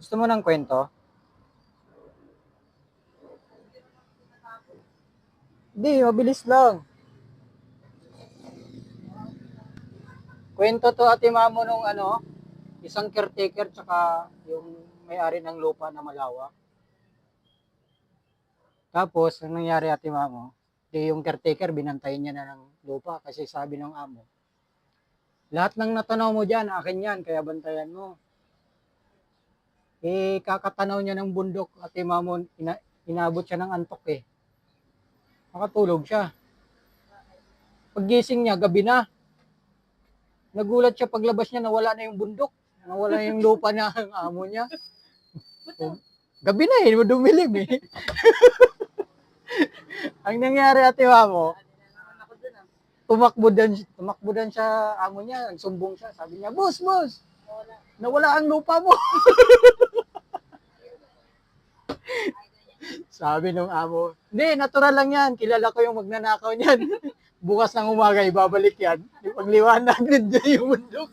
Gusto mo ng kwento? Hindi, mabilis lang. Kwento to ate mamo nung isang caretaker tsaka yung may-ari ng lupa na malawak. Tapos, ang nangyari ate mamo, yung caretaker binantayan niya na ng lupa kasi sabi ng amo, lahat ng natanaw mo dyan, akin yan, kaya bantayan mo. Kakatanaw niya ng bundok ate mamo, inabot siya ng antok eh. Nakatulog siya. Paggising niya, gabi na. Nagulat siya paglabas niya, nawala na yung bundok. Nawala na yung lupa na ang amo niya. Gabi na eh, dumilim eh. Ang nangyari ate mamo, tumakbo din siya, amo niya, nagsumbong siya. Sabi niya, boss, nawala ang lupa mo. Sabi nung amo, hindi, natural lang yan. Kilala ko yung magnanakaw niyan. Bukas ng umaga, ibabalik yan. Pagliwanag, nandiyan yung bundok.